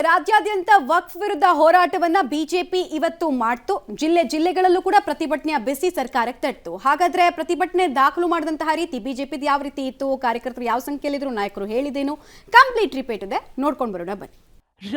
ರಾಜ್ಯಾದ್ಯಂತ ವಕ್ಫ್ ವಿರುದ್ಧ ಹೋರಾಟವನ್ನ ಬಿಜೆಪಿ ಇವತ್ತು ಮಾಡ್ತು. ಜಿಲ್ಲೆಗಳಲ್ಲೂ ಕೂಡ ಪ್ರತಿಭಟನೆಯ ಬೆಸಿ ಸರ್ಕಾರಕ್ಕೆ ತಟ್ಟಿತು. ಹಾಗಾದ್ರೆ ಪ್ರತಿಭಟನೆ ದಾಖಲು ಮಾಡಿದಂತಹ ರೀತಿ ಬಿಜೆಪಿದು ಯಾವ ರೀತಿ ಇತ್ತು, ಕಾರ್ಯಕರ್ತರು ಯಾವ ಸಂಖ್ಯೆಯಲ್ಲಿದ್ರು, ನಾಯಕರು ಹೇಳಿದೇನು, ಕಂಪ್ಲೀಟ್ ರಿಪೀಟ್ ಇದೆ, ನೋಡ್ಕೊಂಡು ಬರೋಣ ಬನ್ನಿ.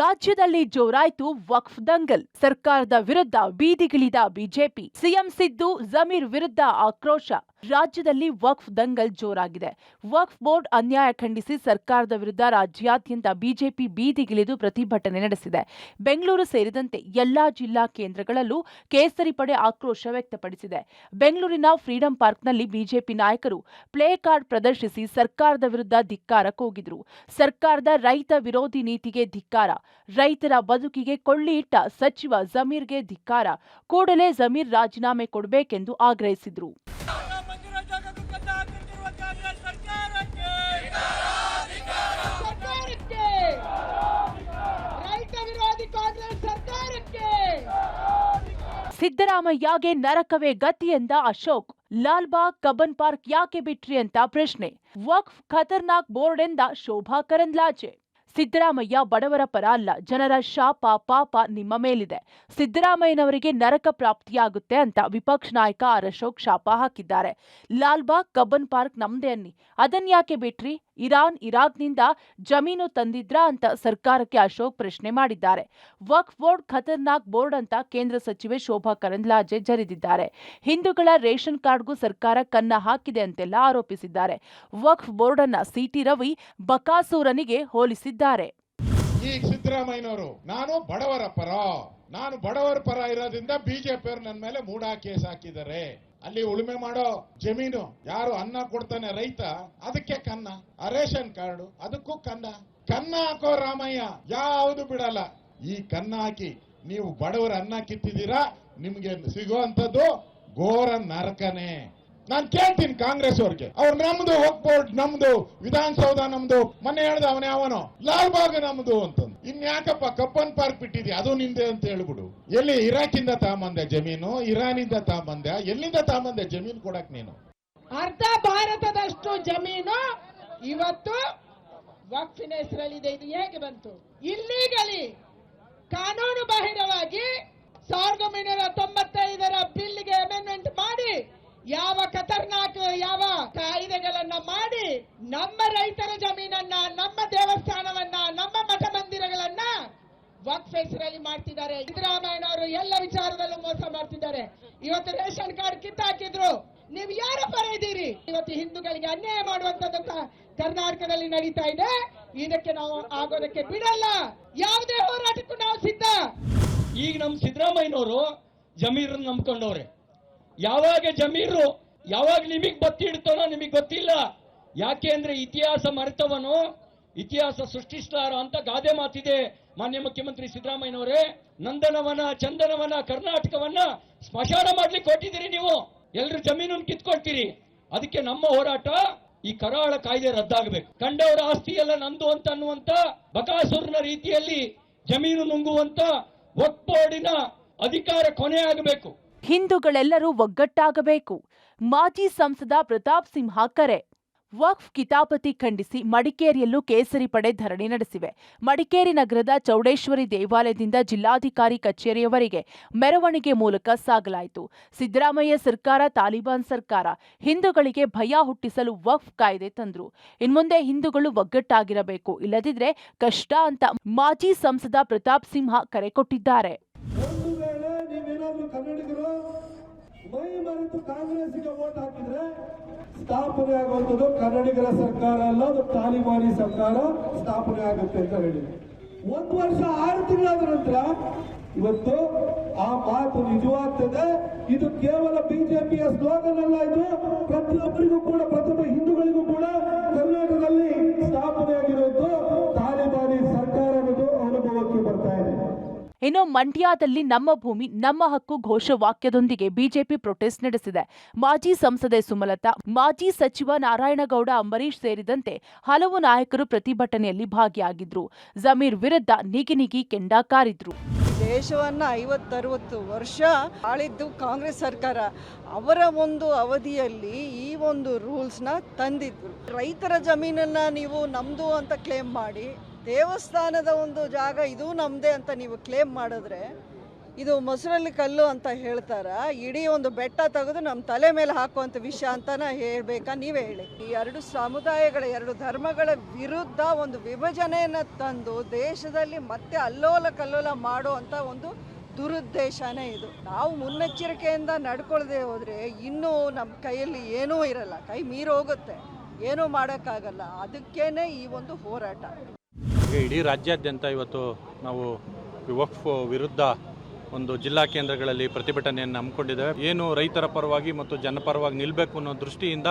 ರಾಜ್ಯದಲ್ಲಿ ಜೋರಾಯ್ತು ವಕ್ಫ್ ದಂಗಲ್. ಸರ್ಕಾರದ ವಿರುದ್ಧ ಬೀದಿಗಿಳಿದ ಬಿಜೆಪಿ. ಸಿಎಂ ಸಿದ್ದು ಜಮೀರ್ ವಿರುದ್ಧ ಆಕ್ರೋಶ. ರಾಜ್ಯದಲ್ಲಿ ವಕ್ಫ್ ದಂಗಲ್ ಜೋರಾಗಿದೆ. ವಕ್ಫ್ ಬೋರ್ಡ್ ಅನ್ಯಾಯ ಖಂಡಿಸಿ ಸರ್ಕಾರದ ವಿರುದ್ಧ ರಾಜ್ಯಾದ್ಯಂತ ಬಿಜೆಪಿ ಬೀದಿಗಿಳಿದು ಪ್ರತಿಭಟನೆ ನಡೆಸಿದೆ. ಬೆಂಗಳೂರು ಸೇರಿದಂತೆ ಎಲ್ಲಾ ಜಿಲ್ಲಾ ಕೇಂದ್ರಗಳಲ್ಲೂ ಕೇಸರಿ ಪಡೆ ಆಕ್ರೋಶ ವ್ಯಕ್ತಪಡಿಸಿದೆ. ಬೆಂಗಳೂರಿನ ಫ್ರೀಡಂ ಪಾರ್ಕ್ನಲ್ಲಿ ಬಿಜೆಪಿ ನಾಯಕರು ಪ್ಲೇ ಕಾರ್ಡ್ ಪ್ರದರ್ಶಿಸಿ ಸರ್ಕಾರದ ವಿರುದ್ಧ ಧಿಕ್ಕಾರ ಕೂಗಿದ್ರು. ಸರ್ಕಾರದ ರೈತ ವಿರೋಧಿ ನೀತಿಗೆ ಧಿಕ್ಕಾರ, ರೈತರ ಬದುಕಿಗೆ ಕೊಳ್ಳಿ ಇಟ್ಟ ಸಚಿವ ಜಮೀರ್ಗೆ ಧಿಕ್ಕಾರ, ಕೂಡಲೇ ಜಮೀರ್ ರಾಜೀನಾಮೆ ಕೊಡಬೇಕೆಂದು ಆಗ್ರಹಿಸಿದ್ರು. ಸಿದ್ದರಾಮಯ್ಯಗೆ ನರಕವೇ ಗತಿ ಎಂದ ಅಶೋಕ್. ಲಾಲ್ಬಾಗ್ ಕಬ್ಬನ್ ಪಾರ್ಕ್ ಯಾಕೆ ಬಿಟ್ರಿ ಅಂತ ಪ್ರಶ್ನೆ. ವಕ್ಫ್ ಖತರ್ನಾಕ್ ಬೋರ್ಡ್ ಎಂದ ಶೋಭಾ ಕರಂದ್ಲಾಜೆ. ಸಿದ್ದರಾಮಯ್ಯ ಬಡವರ ಪರ ಅಲ್ಲ, ಜನರ ಶಾಪ ಪಾಪ ನಿಮ್ಮ ಮೇಲಿದೆ. ಸಿದ್ದರಾಮಯ್ಯನವರಿಗೆ ನರಕ ಪ್ರಾಪ್ತಿಯಾಗುತ್ತೆ ಅಂತ ವಿಪಕ್ಷ ನಾಯಕ ಆರ್ ಅಶೋಕ್ ಶಾಪ ಹಾಕಿದ್ದಾರೆ. ಲಾಲ್ಬಾಗ್ ಕಬ್ಬನ್ ಪಾರ್ಕ್ ನಮ್ದೇ ಅನ್ನಿ, ಅದನ್ಯಾಕೆ ಬಿಟ್ರಿ? ಇರಾಕ್ನಿಂದ ಜಮೀನು ತಂದಿದ್ರಾ ಅಂತ ಸರ್ಕಾರಕ್ಕೆ ಅಶೋಕ್ ಪ್ರಶ್ನೆ ಮಾಡಿದ್ದಾರೆ. ವಕ್ಫ್ ಬೋರ್ಡ್ ಖತರ್ನಾಕ್ ಬೋರ್ಡ್ ಅಂತ ಕೇಂದ್ರ ಸಚಿವೆ ಶೋಭಾ ಕರಂದ್ಲಾಜೆ ಜರಿದಿದ್ದಾರೆ. ಹಿಂದೂಗಳ ರೇಷನ್ ಕಾರ್ಡ್ಗೂ ಸರ್ಕಾರ ಕನ್ನ ಹಾಕಿದೆ ಅಂತೆಲ್ಲ ಆರೋಪಿಸಿದ್ದಾರೆ. ವಕ್ಫ್ ಬೋರ್ಡ್ ಅನ್ನ ಸಿಟಿ ರವಿ ಬಕಾಸೂರನಿಗೆ ಹೋಲಿಸಿದ್ದಾರೆ. ಈಗ ಸಿದ್ದರಾಮಯ್ಯನವರು ನಾನು ಬಡವರ ಪರ ಇರೋದ್ರಿಂದ ಬಿಜೆಪಿಯವರು ನನ್ನ ಮೇಲೆ ಮೂಡಾ ಕೇಸ್ ಹಾಕಿದ್ದಾರೆ. ಅಲ್ಲಿ ಉಳುಮೆ ಮಾಡೋ ಜಮೀನು ಯಾರು ಅನ್ನ ಕೊಡ್ತಾನೆ ರೈತ, ಅದಕ್ಕೆ ಕನ್ನ. ಆ ರೇಷನ್ ಕಾರ್ಡು ಅದಕ್ಕೂ ಕನ್ನ ಹಾಕೋ ರಾಮಯ್ಯ ಯಾವುದು ಬಿಡಲ್ಲ. ಈ ಕನ್ನ ಹಾಕಿ ನೀವು ಬಡವರ ಅನ್ನ ಕಿತ್ತಿದ್ದೀರಾ, ನಿಮ್ಗೆ ಸಿಗುವಂತದ್ದು ಘೋರ ನರಕನೇ. ನಾನು ಕೇಳ್ತೀನಿ ಕಾಂಗ್ರೆಸ್ ಅವ್ರಿಗೆ, ಅವ್ರು ನಮ್ದು ವಕ್ಫ್ ಬೋರ್ಡ್ ನಮ್ದು, ವಿಧಾನಸೌಧ ನಮ್ದು, ಮೊನ್ನೆ ಹೇಳ್ದ ಅವನು ಲಾಲ್ಬಾಗ್ ನಮ್ದು ಅಂತಂದು. ಇನ್ಯಾಕಪ್ಪ ಕಬ್ಬನ್ ಪಾರ್ಕ್ ಬಿಟ್ಟಿದ್ಯಾ, ಅದು ನಿಂದೆ ಅಂತ ಹೇಳ್ಬಿಡು. ಎಲ್ಲಿ ಇರಾಕಿಂದ ತಗೊಂಬಂದೆ ಜಮೀನು, ಇರಾನಿಂದ ತಗೊಂಬಂದೆ, ಎಲ್ಲಿಂದ ತಗೊಂಬಂದೆ ಜಮೀನು ಕೊಡಕ್ ನೀನು? ಅರ್ಧ ಭಾರತದಷ್ಟು ಜಮೀನು ಇವತ್ತು ವಕ್ಫಿನ ಹೆಸರಲ್ಲಿದೆ. ಇದು ಹೇಗೆ ಬಂತು? ಇಲ್ಲೀಗಲಿ ಕಾನೂನು ಬಾಹಿರವಾಗಿ 1995ರ ಬಿಲ್ಗೆ ಅಮೆಂಡ್ಮೆಂಟ್ ಮಾಡಿ ಯಾವ ಖತರ್ನಾಕ್ ಯಾವ ಕಾಯ್ದೆಗಳನ್ನ ಮಾಡಿ ನಮ್ಮ ರೈತರ ಜಮೀನನ್ನ, ನಮ್ಮ ದೇವಸ್ಥಾನವನ್ನ, ನಮ್ಮ ಮಠ ಮಂದಿರಗಳನ್ನ ವಕ್ಫ್ ಹೆಸರಲ್ಲಿ ಮಾಡ್ತಿದ್ದಾರೆ. ಸಿದ್ದರಾಮಯ್ಯನವರು ಎಲ್ಲ ವಿಚಾರದಲ್ಲೂ ಮೋಸ ಮಾಡ್ತಿದ್ದಾರೆ. ಇವತ್ತು ರೇಷನ್ ಕಾರ್ಡ್ ಕಿತ್ತಾಕಿದ್ರು, ನೀವು ಯಾರ ಪರ ಇದ್ದೀರಿ? ಇವತ್ತು ಹಿಂದೂಗಳಿಗೆ ಅನ್ಯಾಯ ಮಾಡುವಂತದ್ದು ಕರ್ನಾಟಕದಲ್ಲಿ ನಡೀತಾ ಇದೆ. ಇದಕ್ಕೆ ನಾವು ಆಗೋದಕ್ಕೆ ಬಿಡಲ್ಲ. ಯಾವುದೇ ಹೋರಾಟಕ್ಕೂ ನಾವು ಸಿದ್ಧ. ಈಗ ನಮ್ಮ ಸಿದ್ದರಾಮಯ್ಯನವರು ಜಮೀರನ್ನು ನಂಬ್ಕೊಂಡವ್ರೆ. ಯಾವಾಗ ಜಮೀರು ಯಾವಾಗ ನಿಮಗೆ ಬತ್ತಿ ಇಡ್ತಾನೋ ನಿಮಗೆ ಗೊತ್ತಿಲ್ಲ. ಯಾಕೆ ಅಂದ್ರೆ ಇತಿಹಾಸ ಮರೆತವನು ಇತಿಹಾಸ ಸೃಷ್ಟಿಸ್ತಾರ ಅಂತ ಗಾದೆ ಮಾತಿದೆ. ಮಾನ್ಯ ಮುಖ್ಯಮಂತ್ರಿ ಸಿದ್ದರಾಮಯ್ಯನವರೇ, ನಂದನವನ ಚಂದನವನ ಕರ್ನಾಟಕವನ್ನ ಸ್ಮಶಾನ ಮಾಡ್ಲಿಕ್ಕೆ ಹೊಟ್ಟಿದ್ದೀರಿ ನೀವು. ಎಲ್ಲರೂ ಜಮೀನನ್ನು ಕಿತ್ಕೊಳ್ತೀರಿ. ಅದಕ್ಕೆ ನಮ್ಮ ಹೋರಾಟ ಈ ಕರಾಳ ಕಾಯ್ದೆ ರದ್ದಾಗಬೇಕು. ಕಂಡವರ ಆಸ್ತಿ ಎಲ್ಲ ನಂದು ಅಂತ ಅನ್ನುವಂತ ಬಕಾಸುರನ ರೀತಿಯಲ್ಲಿ ಜಮೀನು ನುಂಗುವಂತ ವಕ್ಫ್ ಬೋರ್ಡಿನ ಅಧಿಕಾರ ಕೊನೆಯಾಗಬೇಕು. ಹಿಂದೂಗಳೆಲ್ಲರೂ ಒಗ್ಗಟ್ಟಾಗಬೇಕು. ಮಾಜಿ ಸಂಸದ ಪ್ರತಾಪ್ ಸಿಂಹ ಕರೆ. ವಕ್ಫ್ ಕಿತಾಪತಿ ಖಂಡಿಸಿ ಮಡಿಕೇರಿಯಲ್ಲೂ ಕೇಸರಿ ಪಡೆ ಧರಣಿ ನಡೆಸಿವೆ. ಮಡಿಕೇರಿ ನಗರದ ಚೌಡೇಶ್ವರಿ ದೇವಾಲಯದಿಂದ ಜಿಲ್ಲಾಧಿಕಾರಿ ಕಚೇರಿಯವರೆಗೆ ಮೆರವಣಿಗೆ ಮೂಲಕ ಸಾಗಲಾಯಿತು. ಸಿದ್ದರಾಮಯ್ಯ ಸರ್ಕಾರ ತಾಲಿಬಾನ್ ಸರ್ಕಾರ, ಹಿಂದೂಗಳಿಗೆ ಭಯ ಹುಟ್ಟಿಸಲು ವಕ್ಫ್ ಕಾಯ್ದೆ ತಂದ್ರು. ಇನ್ಮುಂದೆ ಹಿಂದೂಗಳು ಒಗ್ಗಟ್ಟಾಗಿರಬೇಕು, ಇಲ್ಲದಿದ್ರೆ ಕಷ್ಟ ಅಂತ ಮಾಜಿ ಸಂಸದ ಪ್ರತಾಪ್ ಸಿಂಹ ಕರೆ ಕೊಟ್ಟಿದ್ದಾರೆ. ಕನ್ನಡಿಗರು ಮೈ ಮರೆತು ಕಾಂಗ್ರೆಸ್ಗೆ ವೋಟ್ ಹಾಕಿದ್ರೆ ಸ್ಥಾಪನೆ ಆಗುವಂಥದ್ದು ಕನ್ನಡಿಗರ ಸರ್ಕಾರ ಅಲ್ಲ, ಅದು ತಾಲಿಬಾನಿ ಸರ್ಕಾರ ಸ್ಥಾಪನೆ ಆಗುತ್ತೆ ಅಂತ ಹೇಳಿದ್ರು. 1 ವರ್ಷ 6 ತಿಂಗಳಾದ ನಂತರ ಇವತ್ತು ಆ ಮಾತು ನಿಜವಾಗ್ತದೆ. ಇದು ಕೇವಲ ಬಿಜೆಪಿಯ ಸ್ಲೋಗನ್ ಅಲ್ಲ, ಇದು ಪ್ರತಿಯೊಬ್ಬರಿಗೂ ಕೂಡ, ಪ್ರತಿಯೊಬ್ಬ ಹಿಂದೂಗಳಿಗೂ ಕೂಡ ಕರ್ನಾಟಕದಲ್ಲಿ ಸ್ಥಾಪನೆಯಾಗಿರುವುದು ತಾಲಿಬಾನಿ ಸರ್ಕಾರ ಅನ್ನೋದು ಅನುಭವಕ್ಕೆ ಬರ್ತಾ ಇದೆ. ಇನ್ನು ಮಂಡ್ಯದಲ್ಲಿ ನಮ್ಮ ಭೂಮಿ ನಮ್ಮ ಹಕ್ಕು ಘೋಷವಾಕ್ಯದೊಂದಿಗೆ ಬಿಜೆಪಿ ಪ್ರೊಟೆಸ್ಟ್ ನಡೆಸಿದೆ. ಮಾಜಿ ಸಂಸದೆ ಸುಮಲತಾ, ಮಾಜಿ ಸಚಿವ ನಾರಾಯಣಗೌಡ ಅಂಬರೀಶ್ ಸೇರಿದಂತೆ ಹಲವು ನಾಯಕರು ಪ್ರತಿಭಟನೆಯಲ್ಲಿ ಭಾಗಿಯಾಗಿದ್ರು. ಜಮೀರ್ ವಿರುದ್ಧ ನಿಗಿ ಕೆಂಡ ಕಾರಿದ್ರು. ದೇಶವನ್ನ 50-60 ವರ್ಷ ಆಳಿದ್ದು ಕಾಂಗ್ರೆಸ್ ಸರ್ಕಾರ. ಅವರ ಒಂದು ಅವಧಿಯಲ್ಲಿ ಈ ಒಂದು ರೂಲ್ಸ್ನ ತಂದಿದ್ರು. ರೈತರ ಜಮೀನನ್ನ ನೀವು ನಮ್ದು ಅಂತ ಕ್ಲೇಮ್ ಮಾಡಿ ದೇವಸ್ಥಾನದ ಒಂದು ಜಾಗ ಇದು ನಮ್ಮದೇ ಅಂತ ನೀವು ಕ್ಲೇಮ್ ಮಾಡಿದ್ರೆ ಇದು ಮೊಸರಲ್ಲಿ ಕಲ್ಲು ಅಂತ ಹೇಳ್ತಾರ? ಇಡೀ ಒಂದು ಬೆಟ್ಟ ತೆಗೆದು ನಮ್ಮ ತಲೆ ಮೇಲೆ ಹಾಕುವಂಥ ವಿಷಯ ಅಂತನ ಹೇಳ್ಬೇಕಾ? ನೀವೇ ಹೇಳಿ. ಈ ಎರಡು ಸಮುದಾಯಗಳ, ಎರಡು ಧರ್ಮಗಳ ವಿರುದ್ಧ ಒಂದು ವಿಭಜನೆಯನ್ನು ತಂದು ದೇಶದಲ್ಲಿ ಮತ್ತೆ ಅಲ್ಲೋಲ ಕಲ್ಲೋಲ ಮಾಡುವಂಥ ಒಂದು ದುರುದ್ದೇಶನೇ ಇದು. ನಾವು ಮುನ್ನೆಚ್ಚರಿಕೆಯಿಂದ ನಡ್ಕೊಳ್ದೆ ಹೋದರೆ ಇನ್ನೂ ನಮ್ಮ ಕೈಯಲ್ಲಿ ಏನೂ ಇರಲ್ಲ, ಕೈ ಮೀರಿ ಹೋಗುತ್ತೆ, ಏನೂ ಮಾಡೋಕ್ಕಾಗಲ್ಲ. ಅದಕ್ಕೇನೆ ಈ ಒಂದು ಹೋರಾಟ. ಇಡೀ ರಾಜ್ಯಾದ್ಯಂತ ಇವತ್ತು ನಾವು ವಕ್ಫ್ ವಿರುದ್ಧ ಒಂದು ಜಿಲ್ಲಾ ಕೇಂದ್ರಗಳಲ್ಲಿ ಪ್ರತಿಭಟನೆಯನ್ನು ಹಮ್ಮಿಕೊಂಡಿದ್ದೇವೆ. ಏನು ರೈತರ ಪರವಾಗಿ ಮತ್ತು ಜನಪರವಾಗಿ ನಿಲ್ಲಬೇಕು ಅನ್ನೋ ದೃಷ್ಟಿಯಿಂದ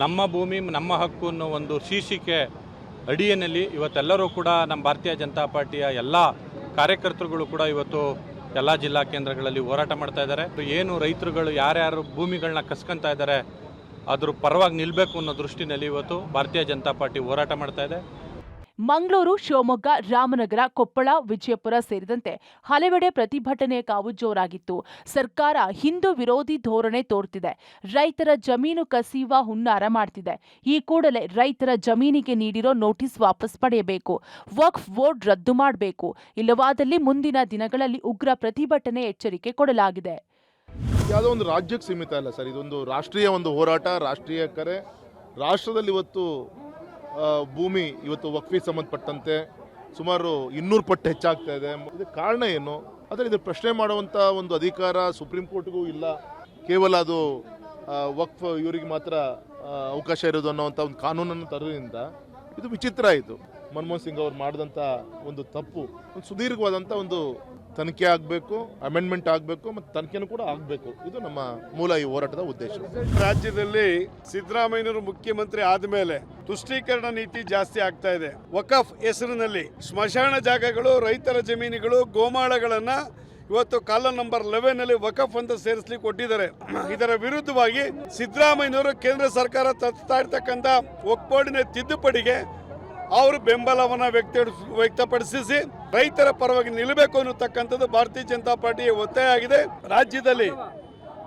ನಮ್ಮ ಭೂಮಿ ನಮ್ಮ ಹಕ್ಕು ಅನ್ನೋ ಒಂದು ಶೀರ್ಷಿಕೆ ಅಡಿಯಲ್ಲಿ ಇವತ್ತೆಲ್ಲರೂ ಕೂಡ ನಮ್ಮ ಭಾರತೀಯ ಜನತಾ ಪಾರ್ಟಿಯ ಎಲ್ಲ ಕಾರ್ಯಕರ್ತರುಗಳು ಕೂಡ ಇವತ್ತು ಎಲ್ಲ ಜಿಲ್ಲಾ ಕೇಂದ್ರಗಳಲ್ಲಿ ಹೋರಾಟ ಮಾಡ್ತಾ ಇದ್ದಾರೆ. ಏನು ರೈತರುಗಳು ಯಾರ್ಯಾರು ಭೂಮಿಗಳನ್ನ ಕಸ್ಕೊಂತಾ ಇದ್ದಾರೆ ಅದ್ರ ಪರವಾಗಿ ನಿಲ್ಲಬೇಕು ಅನ್ನೋ ದೃಷ್ಟಿನಲ್ಲಿ ಇವತ್ತು ಭಾರತೀಯ ಜನತಾ ಪಾರ್ಟಿ ಹೋರಾಟ ಮಾಡ್ತಾ ಇದೆ. ಮಂಗಳೂರು, ಶಿವಮೊಗ್ಗ, ರಾಮನಗರ, ಕೊಪ್ಪಳ, ವಿಜಯಪುರ ಸೇರಿದಂತೆ ಹಲವೆಡೆ ಪ್ರತಿಭಟನೆಯ ಕಾವು ಜೋರಾಗಿತ್ತು. ಸರ್ಕಾರ ಹಿಂದೂ ವಿರೋಧಿ ಧೋರಣೆ ತೋರ್ತಿದೆ, ರೈತರ ಜಮೀನು ಕಸಿಯುವ ಹುನ್ನಾರ ಮಾಡ್ತಿದೆ. ಈ ಕೂಡಲೇ ರೈತರ ಜಮೀನಿಗೆ ನೀಡಿರೋ ನೋಟಿಸ್ ವಾಪಸ್ ಪಡೆಯಬೇಕು, ವಕ್ಫ್ ಬೋರ್ಡ್ ರದ್ದು ಮಾಡಬೇಕು, ಇಲ್ಲವಾದಲ್ಲಿ ಮುಂದಿನ ದಿನಗಳಲ್ಲಿ ಉಗ್ರ ಪ್ರತಿಭಟನೆ ಎಚ್ಚರಿಕೆ ಕೊಡಲಾಗಿದೆ. ಯಾವುದೋ ಒಂದು ರಾಜ್ಯಕ್ಕೆ ಸೀಮಿತ ಅಲ್ಲ ಸರ್, ಇದೊಂದು ರಾಷ್ಟ್ರೀಯ ಒಂದು ಹೋರಾಟ, ರಾಷ್ಟ್ರೀಯ ಕರೆ. ರಾಷ್ಟ್ರದಲ್ಲಿ ಇವತ್ತು ಭೂಮಿ ಇವತ್ತು ವಕ್ಫಿಗೆ ಸಂಬಂಧಪಟ್ಟಂತೆ ಸುಮಾರು 200 ಪಟ್ಟು ಹೆಚ್ಚಾಗ್ತಾ ಇದೆ. ಇದಕ್ಕೆ ಕಾರಣ ಏನು? ಆದರೆ ಇದು ಪ್ರಶ್ನೆ ಮಾಡುವಂಥ ಒಂದು ಅಧಿಕಾರ ಸುಪ್ರೀಂ ಕೋರ್ಟ್ಗೂ ಇಲ್ಲ. ಕೇವಲ ಅದು ವಕ್ಫ್ ಇವರಿಗೆ ಮಾತ್ರ ಅವಕಾಶ ಇರೋದು ಅನ್ನೋವಂಥ ಒಂದು ಕಾನೂನನ್ನು ತರೋದ್ರಿಂದ ಇದು ವಿಚಿತ್ರ ಆಯಿತು. ಮನಮೋಹನ್ ಸಿಂಗ್ ಅವರು ಮಾಡಿದಂಥ ಒಂದು ತಪ್ಪು, ಒಂದು ಸುದೀರ್ಘವಾದಂಥ ಒಂದು ತನಿಖೆ ಆಗಬೇಕು, ಅಮೆಂಡ್ಮೆಂಟ್ ಆಗಬೇಕು ಮತ್ತು ತನಿಖೆನೂ ಕೂಡ ಆಗಬೇಕು. ಇದು ನಮ್ಮ ಮೂಲ ಈ ಹೋರಾಟದ ಉದ್ದೇಶ. ರಾಜ್ಯದಲ್ಲಿ ಸಿದ್ದರಾಮಯ್ಯನವರು ಮುಖ್ಯಮಂತ್ರಿ ಆದಮೇಲೆ ತುಷ್ಟೀಕರಣ ನೀತಿ ಜಾಸ್ತಿ ಆಗ್ತಾ ಇದೆ. ವಕಫ್ ಹೆಸರಿನಲ್ಲಿ ಸ್ಮಶಾನ ಜಾಗಗಳು, ರೈತರ ಜಮೀನುಗಳು, ಗೋಮಾಳಗಳನ್ನ ಇವತ್ತು ಕಾಲಂ ನಂಬರ್ 11 ವಕಫ್ ಅಂತ ಸೇರಿಸಲಿಕ್ಕೆ ಕೊಟ್ಟಿದ್ದಾರೆ. ಇದರ ವಿರುದ್ಧವಾಗಿ ಸಿದ್ದರಾಮಯ್ಯನವರು ಕೇಂದ್ರ ಸರ್ಕಾರ ತರ್ತಾ ಇರ್ತಕ್ಕಂಥ ವಕ್ಫ್ ಬೋರ್ಡಿನ ತಿದ್ದುಪಡಿಗೆ ಅವರು ಬೆಂಬಲವನ್ನು ವ್ಯಕ್ತಪಡಿಸಿ ರೈತರ ಪರವಾಗಿ ನಿಲ್ಲಬೇಕು ಅನ್ನತಕ್ಕಂಥದ್ದು ಭಾರತೀಯ ಜನತಾ ಪಾರ್ಟಿಯ ಒತ್ತಾಯ ಆಗಿದೆ. ರಾಜ್ಯದಲ್ಲಿ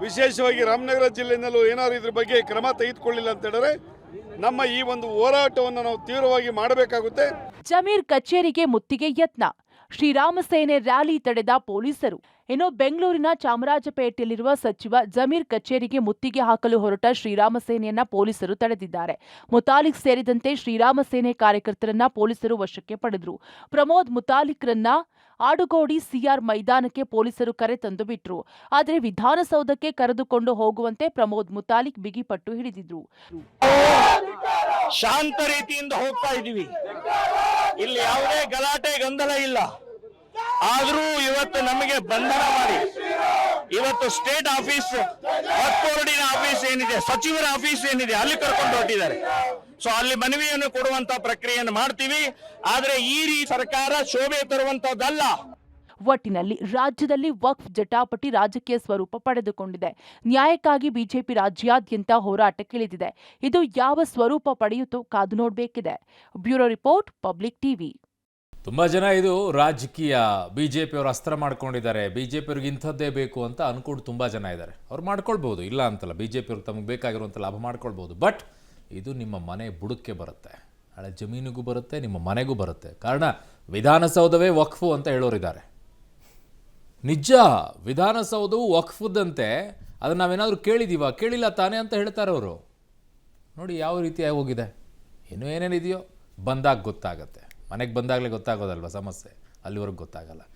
ವಿಶೇಷವಾಗಿ ರಾಮನಗರ ಜಿಲ್ಲೆಯಲ್ಲೂ ಏನಾದರೂ ಇದ್ರ ಬಗ್ಗೆ ಕ್ರಮ ತೆಗೆದುಕೊಳ್ಳಿಲ್ಲ ಅಂತ ಹೇಳಿದ್ರೆ ನಮ್ಮ ಈ ಒಂದು ಹೋರಾಟವನ್ನು ನಾವು ತೀವ್ರವಾಗಿ ಮಾಡಬೇಕಾಗುತ್ತೆ. ಜಮೀರ್ ಕಚೇರಿಗೆ ಮುತ್ತಿಗೆ ಯತ್ನ, ಶ್ರೀರಾಮ ಸೇನೆ ರ್ಯಾಲಿ ತಡೆದ ಪೊಲೀಸರು. ಇನ್ನು ಬೆಂಗಳೂರಿನ ಚಾಮರಾಜಪೇಟೆಯಲ್ಲಿರುವ ಸಚಿವ ಜಮೀರ್ ಕಚೇರಿಗೆ ಮುತ್ತಿಗೆ ಹಾಕಲು ಹೊರಟ ಶ್ರೀರಾಮ ಸೇನೆಯನ್ನ ಪೊಲೀಸರು ತಡೆದಿದ್ದಾರೆ. ಮುತಾಲಿಕ್ ಸೇರಿದಂತೆ ಶ್ರೀರಾಮ ಸೇನೆ ಕಾರ್ಯಕರ್ತರನ್ನ ಪೊಲೀಸರು ವಶಕ್ಕೆ ಪಡೆದರು. ಪ್ರಮೋದ್ ಮುತಾಲಿಕ್ರನ್ನ ಆಡುಗೋಡಿ ಸಿಆರ್ ಮೈದಾನಕ್ಕೆ ಪೊಲೀಸರು ಕರೆ ತಂದು ಬಿಟ್ರು. ಆದರೆ ವಿಧಾನಸೌಧಕ್ಕೆ ಕರೆದುಕೊಂಡು ಹೋಗುವಂತೆ ಪ್ರಮೋದ್ ಮುತಾಲಿಕ್ ಬಿಗಿಪಟ್ಟು ಹಿಡಿದಿದ್ರು. ಶಾಂತ ರೀತಿಯಿಂದ ಹೋಗ್ತಾ ಇದ್ದೀವಿ, ಇಲ್ಲಿ ಯಾವುದೇ ಗಲಾಟೆ ಗೊಂದಲ ಇಲ್ಲ. ಆದರೂ ಇವತ್ತು ನಮಗೆ ಬಂಧನ ಮಾಡಿ ಇವತ್ತು ಸ್ಟೇಟ್ ಆಫೀಸ್, ವಕ್ಫ್ ಬೋರ್ಡಿನ ಆಫೀಸ್ ಏನಿದೆ, ಸಚಿವರ ಆಫೀಸ್ ಏನಿದೆ, ಅಲ್ಲಿ ಕರ್ಕೊಂಡು ಹೊರಟಿದ್ದಾರೆ. ಸೊ ಅಲ್ಲಿ ಮನವಿಯನ್ನು ಕೊಡುವಂತ ಪ್ರಕ್ರಿಯೆಯನ್ನು ಮಾಡ್ತೀವಿ. ಆದ್ರೆ ಈ ರೀತಿ ಸರ್ಕಾರ ಶೋಭೆ ತರುವಂತದ್ದಲ್ಲ. ಒಟ್ಟಿನಲ್ಲಿ ರಾಜ್ಯದಲ್ಲಿ ವಕ್ಫ್ ಜಟಾಪಟಿ ರಾಜಕೀಯ ಸ್ವರೂಪ ಪಡೆದುಕೊಂಡಿದೆ. ನ್ಯಾಯಕ್ಕಾಗಿ ಬಿಜೆಪಿ ರಾಜ್ಯಾದ್ಯಂತ ಹೋರಾಟಕ್ಕಿಳಿದಿದೆ. ಇದು ಯಾವ ಸ್ವರೂಪ ಪಡೆಯುತ್ತೋ ಕಾದು ನೋಡಬೇಕಿದೆ. Bureau report, public TV. ತುಂಬ ಜನ ಇದು ರಾಜಕೀಯ, ಬಿಜೆಪಿಯವರು ಅಸ್ತ್ರ ಮಾಡ್ಕೊಂಡಿದ್ದಾರೆ, ಬಿಜೆಪಿಯವ್ರಿಗೆ ಇಂಥದ್ದೇ ಬೇಕು ಅಂತ ಅನ್ಕೊಂಡು ತುಂಬ ಜನ ಇದ್ದಾರೆ. ಅವ್ರು ಮಾಡ್ಕೊಳ್ಬೋದು, ಇಲ್ಲ ಅಂತಲ್ಲ, ಬಿಜೆಪಿಯವ್ರಿಗೆ ತಮಗೆ ಬೇಕಾಗಿರುವಂಥ ಲಾಭ ಮಾಡ್ಕೊಳ್ಬೋದು. ಬಟ್ ಇದು ನಿಮ್ಮ ಮನೆ ಬುಡಕ್ಕೆ ಬರುತ್ತೆ, ಹಳೆ ಜಮೀನಿಗೂ ಬರುತ್ತೆ, ನಿಮ್ಮ ಮನೆಗೂ ಬರುತ್ತೆ. ಕಾರಣ ವಿಧಾನಸೌಧವೇ ವಕ್ಫು ಅಂತ ಹೇಳೋರಿದ್ದಾರೆ. ನಿಜ, ವಿಧಾನಸೌಧವು ವಕ್ಫುದಂತೆ. ಅದನ್ನು ನಾವೇನಾದರೂ ಕೇಳಿಲ್ಲ ತಾನೇ ಅಂತ ಹೇಳ್ತಾರೆ ಅವರು. ನೋಡಿ ಯಾವ ರೀತಿಯಾಗಿ ಹೋಗಿದೆ. ಇನ್ನೂ ಏನೇನಿದೆಯೋ ಬಂದಾಗ ಗೊತ್ತಾಗತ್ತೆ. ಮನೆಗೆ ಬಂದಾಗಲೇ ಗೊತ್ತಾಗೋದಲ್ವ ಸಮಸ್ಯೆ, ಅಲ್ಲಿವರೆಗೆ ಗೊತ್ತಾಗಲ್ಲ.